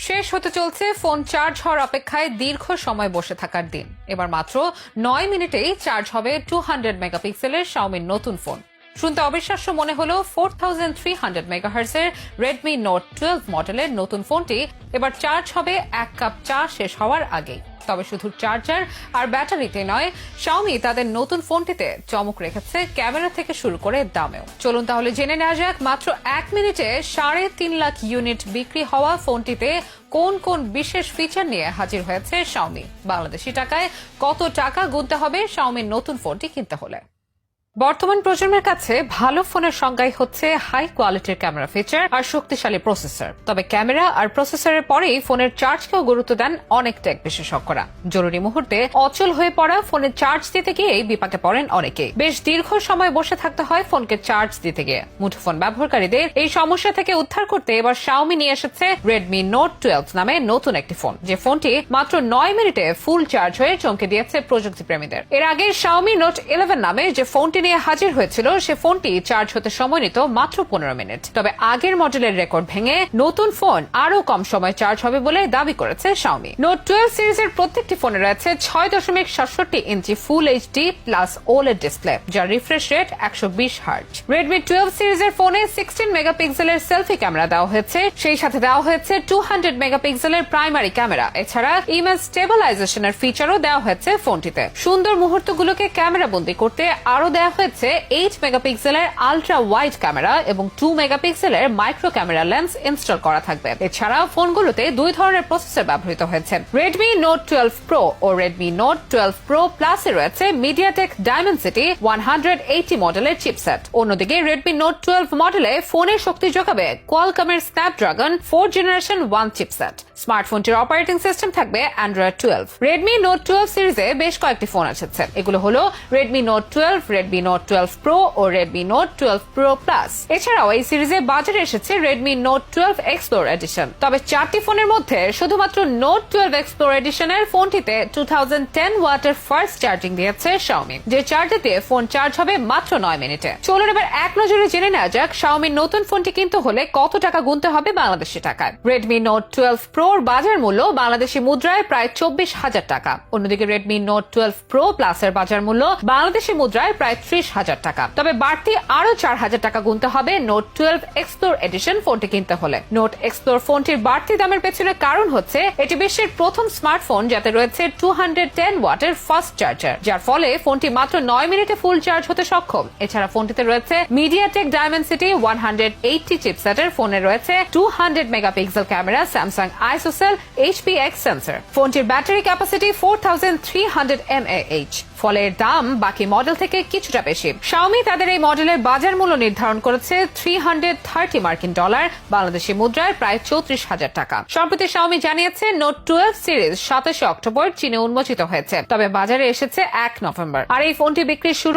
শেষ হতে চলছে ফোন চার্জ হওয়ার অপেক্ষায় দীর্ঘ সময় বসে থাকার দিন। এবার মাত্র 9 মিনিটেই চার্জ হবে 200 মেগাপিক্সেলের শাওমির নতুন ফোন। শুনতে অবিশ্বাস্য মনে হলো 4300 মেগাহার্টজের রেডমি নোট 12 মডেলের নতুন ফোনটি এবার চার্জ হবে 1 কাপ চা শেষ হওয়ার আগেই। তবে শুধু চার্জার আর ব্যাটারিতে নয়, শাওমি তাদের নতুন ফোনটিতে চমক রেখেছে ক্যামেরা থেকে শুরু করে দামেও। চলুন তাহলে জেনে নেওয়া যাক মাত্র 1 মিনিটে 3.5 লাখ ইউনিট বিক্রি হওয়া ফোনটিতে কোন কোন বিশেষ ফিচার নিয়ে হাজির হয়েছে শাওমি। বাংলাদেশি টাকায় কত টাকা গুনতে হবে শাওমির নতুন ফোনটি কিনতে হলে। বর্তমান প্রজন্মের কাছে ভালো ফোনের সংজ্ঞাই হচ্ছে হাই কোয়ালিটির ক্যামেরা ফিচার আর শক্তিশালী প্রসেসর। তবে ক্যামেরা আর প্রসেসরের পরেই ফোনের চার্জকেও গুরুত্ব দেন অনেক টেক বিশেষজ্ঞরা। জরুরি মুহূর্তে অচল হয়ে পড়া ফোনের চার্জ দিতে গিয়েই বিপাকে পড়েন অনেকে। বেশ দীর্ঘ সময় বসে থাকতে হয় ফোনকে চার্জ দিতে গিয়ে। মুঠোফোন ব্যবহারকারীদের এই সমস্যা থেকে উদ্ধার করতে এবার শাওমি নিয়ে এসেছে রেডমি নোট 12 নামে নতুন একটি ফোন, যে ফোনটি মাত্র 9 মিনিটে ফুল চার্জ হয়ে চমকে দিয়েছে প্রযুক্তি প্রেমীদের। এর আগে শাওমি নোট 11 নামে যে ফোনটি নিয়ে হাজির হয়েছিল, সে ফোনটি চার্জ হতে সময় নিত মাত্র 15 মিনিট। তবে আগের মডেলের রেকর্ড ভেঙে নতুন ফোন আরো কম সময় চার্জ হবে বলে দাবি করেছে শাওমি। নোট 12 সিরিজের প্রত্যেকটি ফোনে রয়েছে 6.67 inch full HD plus OLED display, যার রিফ্রেশ রেট 120 হার্টজ। রেডমি 12 সিরিজের ফোনে 16 মেগাপিক্সেলের সেলফি ক্যামেরা দেওয়া হয়েছে, সেই সাথে দেওয়া হয়েছে 200 মেগাপিক্সেলের প্রাইমারি ক্যামেরা। এছাড়া ইমেজ স্টেবিলাইজেশনের ফিচারও দেওয়া হয়েছে ফোনটিতে। সুন্দর মুহূর্তগুলোকে ক্যামেরা বন্দী করতে আরো দেওয়া হয়েছে 8 মেগাপিক্সেলের আলট্রা ওয়াইড ক্যামেরা এবং 2 মেগাপিক্সেলের মাইক্রো ক্যামেরা লেন্স ইনস্টল করা থাকবে। এছাড়া ফোনগুলোতে দুই ধরনের প্রসেসর ব্যবহৃত হয়েছে। রেডমি নোট 12 প্রো ও রেডমি নোট 12 প্রো প্লাস এ রয়েছে মিডিয়াটেক ডায়মেনসিটি 180 মডেলের চিপসেট। অন্যদিকে রেডমি নোট 12 মডেলে ফোনের শক্তি যোগাবে কোয়ালকমের স্ন্যাপড্রাগন 4 জেনারেশন 1 চিপসেট। স্মার্টফোনটির অপারেটিং সিস্টেম থাকবে অ্যান্ড্রয়েড 12। রেডমি নোট 12 সিরিজে বেশ কয়েকটি ফোন এসেছে। এগুলো হলো Redmi Note 12, Redmi Note 12 Pro ও রেডমি নোট 12 প্রো প্লাস। এছাড়াও এই সিরিজে বাজারে এসেছে রেডমি নোট 12 এক্সপ্লোর এডিশন। তবে 4টি ফোনের মধ্যে শুধুমাত্র নোট 12 এক্সপ্লোর এডিশনের ফোনটিতে 2010 ওয়াটের ফাস্ট চার্জিং দিয়েছে শাওমি, যে চার্জারে ফোন চার্জ হবে মাত্র 9 মিনিটে। চলুন এবার এক নজরে জেনে নেওয়া যাক শাওমির নতুন ফোনটি কিনতে হলে কত টাকা গুনতে হবে বাংলাদেশি টাকায়। রেডমি নোট 12 প্রোর বাজার মূল্য বাংলাদেশি মুদ্রায় প্রায় 24,000 টাকা। অন্যদিকে রেডমি নোট 12 প্রো প্লাসের বাজার মূল্য বাংলাদেশি মুদ্রায় প্রায় 30,000 টাকা। তবে বাড়তি আরো 4,000 টাকা গুনতে হবে নোট 12 এক্সপ্লোর এডিশন ফোনটি কিনতে হলে। নোট এক্সপ্লোর ফোনটির বাড়তি দামের পেছনে কারণ হচ্ছে এটি বিশ্বের প্রথম স্মার্টফোন যাতে রয়েছে 210 ওয়াটের ফাস্ট চার্জার, যার ফলে ফোনটি মাত্র 9 মিনিটে ফুল চার্জ হতে সক্ষম। এছাড়া ফোনটিতে রয়েছে মিডিয়াটেক ডায়মেনসিটি 180 চিপসেটের, ফোনে রয়েছে 200 megapixel camera, Samsung ISOCELL HPX sensor. ফোনটির ব্যাটারি ক্যাপাসিটি 4300 mAh, ফলে এর দাম বাকি মডেল থেকে কিছুটা বেশি। শাওমি তাদের এই মডেলের বাজার মূল্য নির্ধারণ করেছে $330 মার্কিন, বাংলাদেশি মুদ্রায় প্রায় 34,000 টাকা। সম্প্রতি শাওমি জানিয়েছে নোট 12 সিরিজ 27 অক্টোবর চীনে উন্মোচিত হয়েছে, তবে বাজারে এসেছে 1 নভেম্বর। আর এই ফোনটি বিক্রির শুরু